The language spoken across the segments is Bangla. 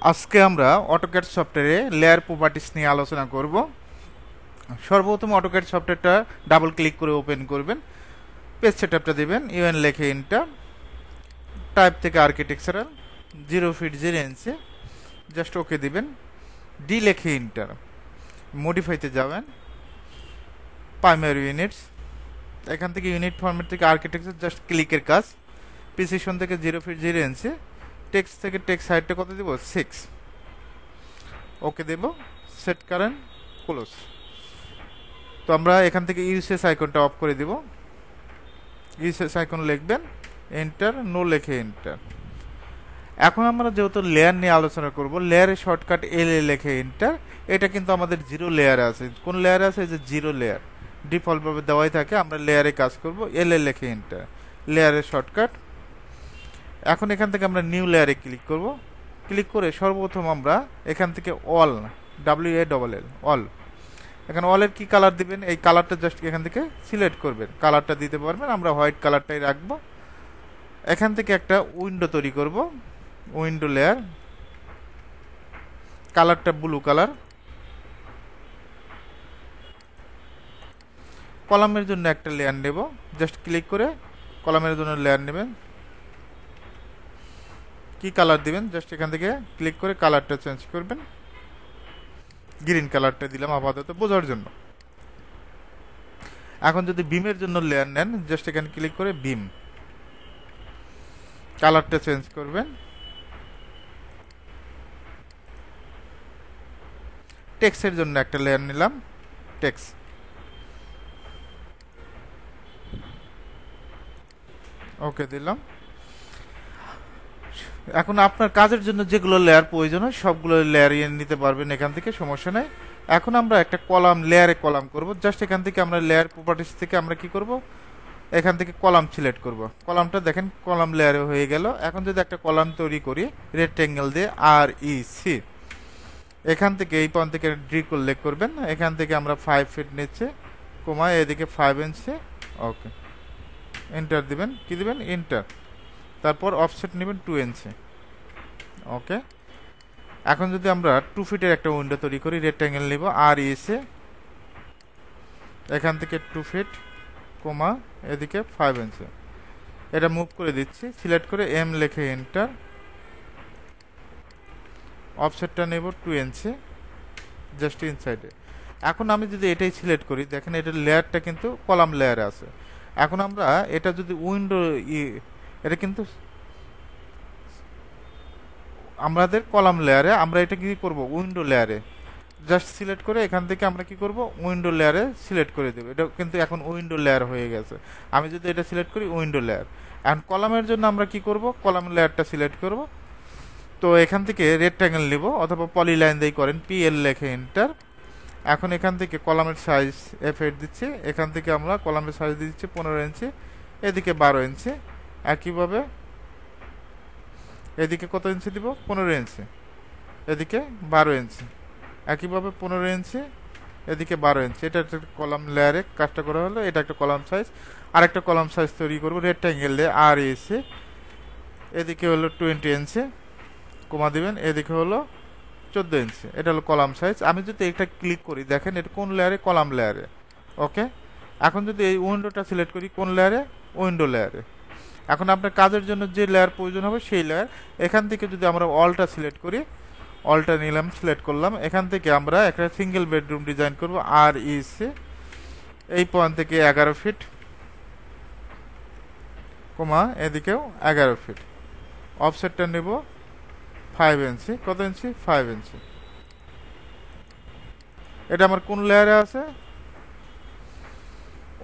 আজকে আমরা অটোক্যাড সফটওয়্যারে লেয়ার প্রপার্টিস নিয়ে আলোচনা করব। সর্বপ্রথম অটোক্যাড সফটওয়্যারটা ডাবল ক্লিক করে ওপেন করবেন, পেজ সেটআপটা দিবেন, ইউএন লেখে এন্টার, টাইপ থেকে আর্কিটেকচারাল 0 ফিট 0 ইঞ্চি, জাস্ট ওকে দিবেন, ডি লেখে এন্টার, মডিফাইতে যাবেন, প্রাইমারি ইউনিটস, এখান থেকে ইউনিট ফরম্যাট থেকে আর্কিটেকচার জাস্ট ক্লিকের কাজ, প্রিসিশন থেকে 0 ফিট 0 ইঞ্চি, টেক্সট থেকে টেক্সট হাইটটা কত দেব 6, ওকে দেব, সেট কারেন্ট ক্লোজ। তো আমরা এখান থেকে ইউএসএস আইকনটা অফ করে দিব, ইউএসএস আইকন লিখবেন, এন্টার, নো লেখে এন্টার। এখন আমরা যেহেতু লেয়ার নিয়ে আলোচনা করব, লেয়ারের শর্টকাট এল এ লেখে এন্টার। এটা কিন্তু আমাদের জিরো লেয়ার আছে। কোন লেয়ার আছে? এই যে জিরো লেয়ার ডিফল্ট ভাবে দেওয়াই থাকে, আমরা লেয়ারে কাজ করব, এল এ লেখে এন্টার, লেয়ারের শর্টকাট। এখন এখান থেকে আমরা নিউ লেয়ারে ক্লিক করব, ক্লিক করে সর্বপ্রথম আমরা এখান থেকে অল, WALL অল, এখানে অলের কি কালার দিবেন, এই কালারটা জাস্ট এখান থেকে সিলেক্ট করবেন, কালারটা দিতে পারবেন, আমরা হোয়াইট কালারটাই রাখবো। এখান থেকে একটা উইন্ডো তৈরি করব, উইন্ডো লেয়ার, কালারটা ব্লু কালার। কলামের জন্য একটা লেয়ার নেব, জাস্ট ক্লিক করে কলামের জন্য লেয়ার নেবেন, কি কালার দিবেন জাস্ট এখান থেকে ক্লিক করে কালারটা চেঞ্জ করবেন, গ্রিন কালারটা দিলাম আপাতত বোঝার জন্য। এখন যদি বিমের জন্য লেয়ার নেন, জাস্ট এখানে ক্লিক করে বিম, কালারটা চেঞ্জ করবেন। টেক্সটের জন্য একটা লেয়ার নিলাম, টেক্সট, ওকে দিলাম। এখন আপনার কাজের জন্য যেগুলো লেয়ার প্রয়োজন হয় সবগুলো লেয়ার নিতে পারবেন এখান থেকে, সমস্যা নেই। এখন আমরা একটা কলাম, লেয়ারে কলাম করব, জাস্ট এখান থেকে আমরা লেয়ার প্রপার্টিস থেকে আমরা কি করব, এখান থেকে কলাম সিলেক্ট করব। কলামটা দেখেন কলাম লেয়ারে হয়ে গেল। এখন যদি একটা কলাম তৈরি করি রেক্টেঙ্গেল দিয়ে REC, এখান থেকে এই পয়েন্ট থেকে ড্রিক উল্লেখ করবেন, এখান থেকে আমরা 5 ফিট নিচ্ছে, কমা এদিকে 5 ইঞ্চি, ওকে, এন্টার দিবেন, কি দিবেন এন্টার, তারপর অফসেট নেবেন 2 ইঞ্চি, ওকে। এখন যদি আমরা 2 ফিটের একটা উইন্ডো তৈরি করি, রেক্টেঙ্গেল নিব REC, এখান থেকে 2 ফিট, কমা এদিকে 5 ইঞ্চি, এটা মুভ করে দিচ্ছি, সিলেক্ট করে এম লেখে এন্টার, অফসেটটা নেব 2 ইঞ্চি, জাস্ট ইনসাইডে। এখন আমি যদি এটাই সিলেক্ট করি, দেখেন এটার লেয়ারটা কিন্তু কলাম লেয়ারে আছে। এখন আমরা এটা যদি উইন্ডো, এটা কিন্তু আমাদের কলাম লেয়ারে, আমরা এটা কি করব উইন্ডো লেয়ারে জাস্ট সিলেক্ট করে এখান থেকে আমরা কি করব উইন্ডো লেয়ারে সিলেক্ট করে দেব। এটা কিন্তু এখন উইন্ডো লেয়ার হয়ে গেছে। আমি যদি এটা সিলেক্ট করি উইন্ডো লেয়ার, এখন কলামের জন্য আমরা কি করব, কলাম লেয়ারটা সিলেক্ট করব। তো এখান থেকে রেক্ট্যাঙ্গেল নিব অথবা পলিলাইন দিয়ে করেন, PL লেখে এন্টার। এখন এখান থেকে কলামের সাইজ F8 দিচ্ছি, এখান থেকে আমরা কলামের সাইজ দিচ্ছি 15 ইঞ্চি, এদিকে 12 ইঞ্চি, একইভাবে এদিকে কত ইঞ্চি দিব 15 ইঞ্চি, এদিকে 12 ইঞ্চি, একইভাবে 15 ইঞ্চি, এদিকে 12 ইঞ্চি। এটা একটা কলাম লেয়ারে কাজটা করা হলো, এটা একটা কলাম সাইজ। আর একটা কলাম সাইজ তৈরি করবো রেক্ট্যাঙ্গেল দিয়ে REC, এদিকে হলো 20 ইঞ্চি, কমা দিবেন, এদিকে হলো 14 ইঞ্চি, এটা হলো কলাম সাইজ। আমি যদি এটা ক্লিক করি, দেখেন এটা কোন লেয়ারে, কলাম লেয়ারে, ওকে। এখন যদি এই উইন্ডোটা সিলেক্ট করি, কোন লেয়ারে, উইন্ডো লেয়ারে। এখন আপনার কাজের জন্য যে লেয়ার প্রয়োজন হবে সেই লেয়ার, এখান থেকে যদি আমরা অলটা সিলেক্ট করি, অলটা নিলাম, সিলেক্ট করলাম, এখান থেকে আমরা একটা সিঙ্গেল বেডরুম ডিজাইন করব REC, এই পয়েন্ট থেকে 11 ফিট, কমা এদিকেও 11 ফিট, অফসেটটা নেব 5 ইঞ্চি, কত ইঞ্চি 5 ইঞ্চি। এটা আমার কোন লেয়ারে আছে,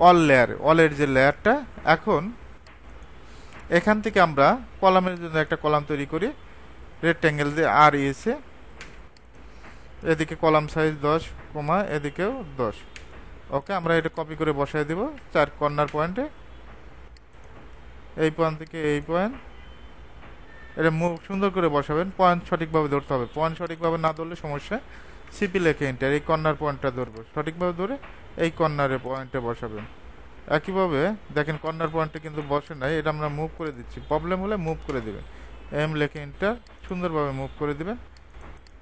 অল লেয়ারে, অলের যে লেয়ারটা। এখন এখান থেকে আমরা কলামের জন্য একটা কলাম তৈরি করি, রেক্ট্যাঙ্গেল দিয়ে REC, এদিকে কলাম সাইজ 10, কমা এদিকেও 10, ওকে। আমরা এটা কপি করে বসাই দেব 4 কর্নার পয়েন্টে, এই পয়েন্ট থেকে এই পয়েন্ট, এটা মুভ সুন্দর করে বসাবেন, পয়েন্ট সঠিকভাবে ধরতে হবে, পয়েন্ট সঠিকভাবে না ধরলে সমস্যা। CP লেখে এন্টার, এই কর্নার পয়েন্টটা ধরবো, সঠিকভাবে ধরে এই কর্নারে পয়েন্টে বসাবেন। একইভাবে দেখেন কর্নার পয়েন্টে কিন্তু বসে নাই, এটা আমরা মুভ করে দিচ্ছি, প্রবলেম হলে মুভ করে দেবেন, এম লেখে এন্টার, সুন্দরভাবে মুভ করে দিবেন।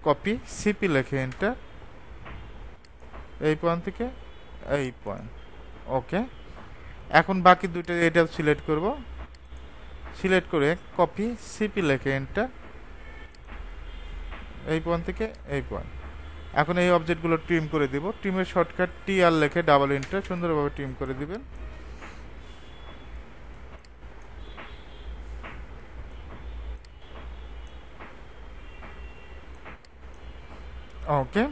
কপি সিপি লিখে এন্টার, এই পয়েন্ট থেকে এই পয়েন্ট। ওকে, এখন বাকি দুটো এটা সিলেক্ট করব, সিলেক্ট করে কপি সিপি লিখে এন্টার, এই পয়েন্ট থেকে এই পয়েন্ট। এখন এই অবজেক্টগুলো ট্রিম করে দিব, ট্রিমের শর্টকাট টি আর লিখে ডাবল এন্টার, সুন্দরভাবে ট্রিম করে দিবেন। ওকে,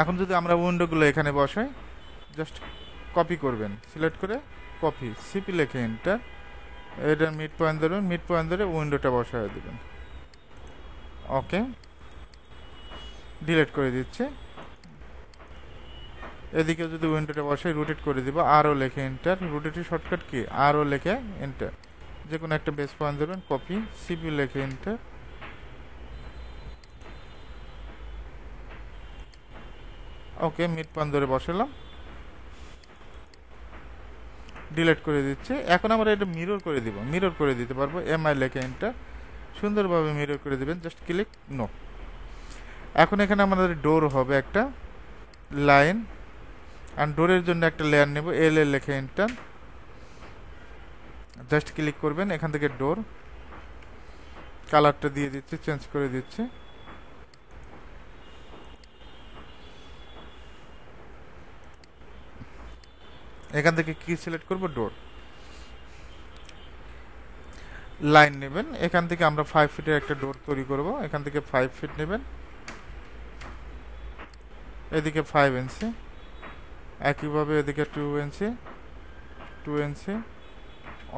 এখন যদি আমরা উইন্ডোগুলো এখানে বসাই, জাস্ট কপি করবেন, সিলেক্ট করে কপি সিপি লিখে এন্টার, এটা মিড পয়েন্ট ধরবেন, মিড পয়েন্ট ধরে উইন্ডোটা বসায় দিবেন। ওকে, ডিলিট করে দিচ্ছে। এদিকে যদি উইন্ডোটা বসাই রোটেট করে দিব, আরও লেখে এন্টার, রোটেটের শর্টকাট কি আরও লেখে এন্টার, যে কোনো একটা বেস পয়েন্ট ধরবেন, কপি সিপি লেখে এন্টার। ওকে, মিড পয়েন্ট ধরে বসালাম, ডিলিট করে দিচ্ছে। এখন আমরা এটা মিরর করে দিব, মিরর করে দিতে পারবো, এমআই লেখে এন্টার, সুন্দরভাবে মিরর করে দিবেন, জাস্ট ক্লিক নো। এখন এখানে আমাদের ডোর হবে একটা লাইন, আর ডোরের জন্য একটা লেয়ার নেব, এল এ লেখে এন্টার, জাস্ট ক্লিক করবেন, এখান থেকে ডোর কালারটা দিয়ে দিচ্ছে, চেঞ্জ করে দিচ্ছে। এখান থেকে কি সিলেক্ট করব, ডোর। লাইন নেবেন, এখান থেকে আমরা 5 ফিটের একটা ডোর তৈরি করব, এখান থেকে 5 ফিট নেবেন, এদিকে 5 ইঞ্চি, একইভাবে এদিকে 2 ইঞ্চি, 2 ইঞ্চি,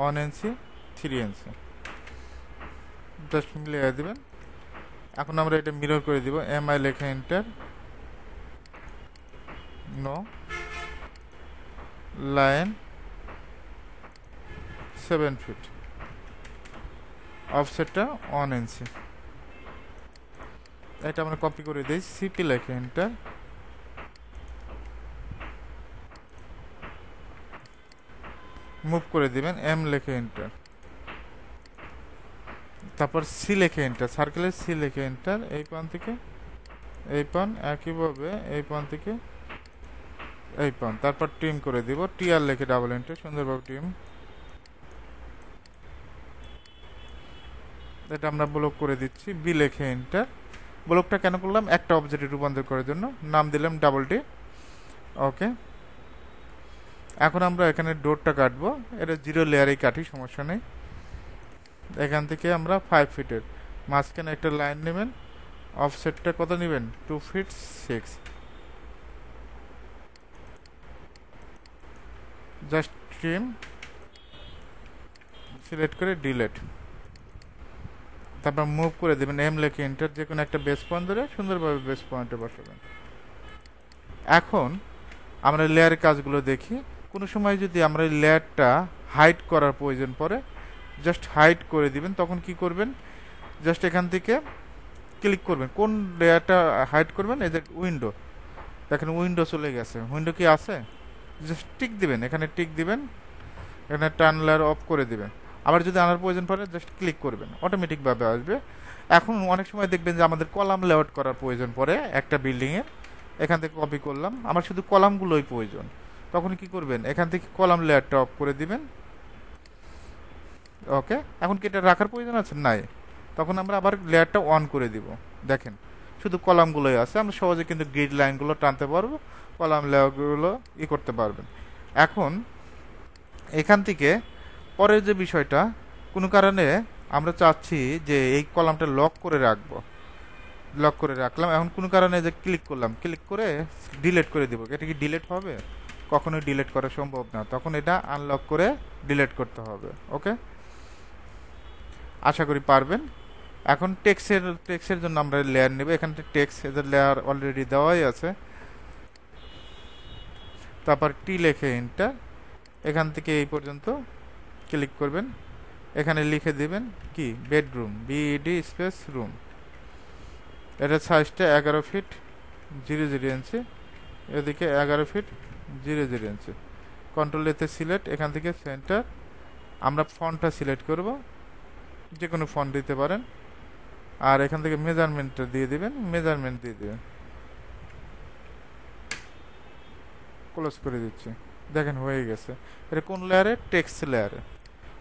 1 ইঞ্চি, 3 ইঞ্চি, জাস্ট মিলিয়ে দেবেন। এখন আমরা এটা মিরর করে দিব, এমআই লেখা এন্টার, নো, লাইন 7 ফিট, অফসেটটা 1 ইঞ্চি। এটা আমরা কপি করে দিই, সিপি লেখে এন্টার, মুভ করে দিবেন, এম লেখে এন্টার, তারপর সি লেখে এন্টার, সার্কেলের সি লেখে এন্টার, এই পয়েন্ট থেকে এই পয়েন্ট, একইভাবে এই পয়েন্ট থেকে এই পয়েন্ট, তারপর ট্রিম করে দিব, টি আর লেখে ডাবল এন্টার, সুন্দরভাবে ট্রিম। এটা আমরা ব্লক করে দিচ্ছি, বি লেখে এন্টার। ব্লকটা কেন করলাম, একটা অবজেক্টে রূপান্তর করার জন্য, নাম দিলাম ডাবল টি। ওকে, এখন আমরা এখানে ডোরটা কাটবো, এটা 0 লেয়ারেই কাটি, সমস্যা নেই। এখান থেকে আমরা 5 ফিটের মাঝখানে একটা লাইন নেবেন, অফসেটটা কত নেবেন, 2 ফিট 6, জাস্ট ট্রিম, সিলেক্ট করে ডিলিট, তারপর মুভ করে দেবেন, এম লেখে এন্টার, যে কোনো একটা বেস পয়েন্ট ধরে সুন্দরভাবে বেস পয়েন্টে বসাবেন। এখন আমরা লেয়ারের কাজগুলো দেখি। কোনো সময় যদি আমরা লেয়ারটা হাইড করার প্রয়োজন পড়ে, জাস্ট হাইড করে দিবেন। তখন কি করবেন, জাস্ট এখান থেকে ক্লিক করবেন, কোন লেয়ারটা হাইড করবেন, এদের উইন্ডো, দেখেন উইন্ডো চলে গেছে, উইন্ডো কি আছে, জাস্ট টিক দিবেন, এখানে টিক দিবেন, এখানে টার্ন লেয়ার অফ করে দিবেন। আবার যদি আনার প্রয়োজন পড়ে জাস্ট ক্লিক করবেন, অটোমেটিকভাবে আসবে। এখন অনেক সময় দেখবেন যে আমাদের কলাম লেআউট করার প্রয়োজন পড়ে একটা বিল্ডিংয়ের, এখান থেকে কপি করলাম, আমার শুধু কলামগুলোই প্রয়োজন, তখন কি করবেন, এখান থেকে কলাম লেয়ারটা অফ করে দিবেন। ওকে, এখন কি এটা রাখার প্রয়োজন আছে, নাই, তখন আমরা আবার লেয়ারটা অন করে দিব। দেখেন শুধু কলামগুলোই আছে, আমরা সহজে কিন্তু গ্রিড লাইনগুলো টানতে পারবো, কলাম লেয়ারগুলো করতে পারবেন। এখন এখান থেকে পরের যে বিষয়টা, কোনো কারণে আমরা চাচ্ছি যে এই কলামটা লক করে রাখবো, লক করে রাখলাম, এখন কোনো কারণে যে ক্লিক করলাম, ক্লিক করে ডিলিট করে দিব, এটা কি ডিলিট হবে, কখনোই ডিলিট করা সম্ভব না, তখন এটা আনলক করে ডিলিট করতে হবে। ওকে, আশা করি পারবেন। এখন টেক্সের জন্য আমরা লেয়ার নেব, এখান থেকে টেক্সট এদের লেয়ার অলরেডি দেওয়াই আছে, তারপর টি লেখে এন্টার, এখান থেকে এই পর্যন্ত ক্লিক করবেন, এখানে লিখে দিবেন কি বেডরুম, বিইডি স্পেস রুম, এটার সাইজটা 11 ফিট 00 ইঞ্চি, এদিকে 11 ফিট 00 ইঞ্চি, কন্ট্রোল এতে সিলেক্ট, এখান থেকে সেন্টার, আমরা ফন্টটা সিলেক্ট করব, যে কোনো ফন্ট দিতে পারেন, আর এখান থেকে মেজারমেন্টটা দিয়ে দিবেন, মেজারমেন্ট দিয়ে দিবেন, ক্লোজ করে দিচ্ছি। দেখেন হয়ে গেছে। এটা কোন লেয়ারে? টেক্সট লেয়ারে।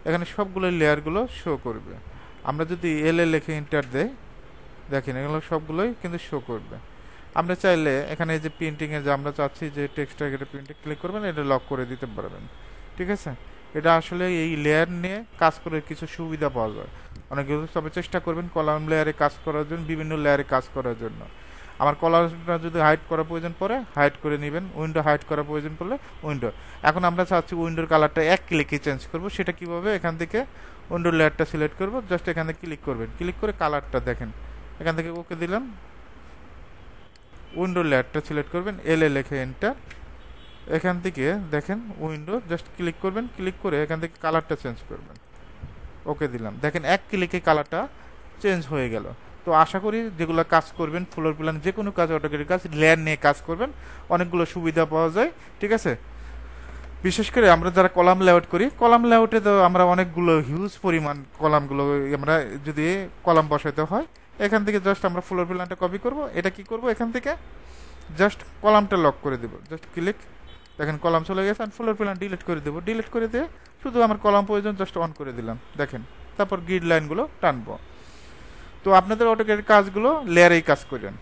এখানে সবগুলো লেয়ারগুলো শো করবে। আমরা যদি এল এ লিখে এন্টার দেই, দেখেন এগুলো সবগুলোই কিন্তু শো করবে। আমরা চাইলে এখানে এই যে প্রিন্টিংয়ে যে আমরা চাচ্ছি যে টেক্সটটা এটা প্রিন্টে ক্লিক করবেন, এটা লক করে দিতে পারবেন। ঠিক আছে, এটা আসলে এই লেয়ার নিয়ে কাজ করে কিছু সুবিধা পাওয়া যায় অনেকগুলো। তবে চেষ্টা করবেন কলাম লেয়ারে কাজ করার জন্য, বিভিন্ন লেয়ারে কাজ করার জন্য। আমার কলামটা যদি হাইড করার প্রয়োজন পড়ে হাইড করে নেবেন, উইন্ডো হাইড করার প্রয়োজন পড়লে উইন্ডো। এখন আমরা চাচ্ছি উইন্ডোর কালারটা এক ক্লিকে চেঞ্জ করব। সেটা কিভাবে? এখান থেকে উইন্ডোর লেয়ারটা সিলেক্ট করব, জাস্ট এখানে ক্লিক করবেন, ক্লিক করে কালারটা দেখেন এখান থেকে ওকে দিলাম, উইন্ডোর লেয়ারটা সিলেক্ট করবেন, এল এ লিখে এন্টার। এখান থেকে দেখেন উইন্ডো জাস্ট ক্লিক করবেন, ক্লিক করে এখান থেকে কালারটা চেঞ্জ করবেন, ওকে দিলাম। দেখেন এক ক্লিকে কালারটা চেঞ্জ হয়ে গেল। তো আশা করি যেগুলো কাজ করবেন, ফ্লোর প্ল্যান যে কোনো কাজ, অটোক্যাডের কাজ, লেয়ার নিয়ে কাজ করবেন, অনেকগুলো সুবিধা পাওয়া যায়। ঠিক আছে, বিশেষ করে আমরা যারা কলাম লেআউট করি, কলাম লেআউটে তো আমরা অনেকগুলো হিউজ পরিমাণ কলামগুলো আমরা যদি কলাম বসাইতে হয়, এখান থেকে জাস্ট আমরা ফ্লোর প্ল্যানটা কপি করব। এটা কি করব? এখান থেকে জাস্ট কলামটা লক করে দেব, জাস্ট ক্লিক, দেখেন কলাম চলে গেছে। আর ফ্লোর প্ল্যান ডিলিট করে দেবো, ডিলিট করে দিয়ে শুধু আমার কলাম প্রয়োজন, জাস্ট অন করে দিলাম। দেখেন তারপর গ্রিড লাইনগুলো টানবো। তো আপনাদের অটোক্যাডের কাজগুলো লেয়ারেই কাজ করেন।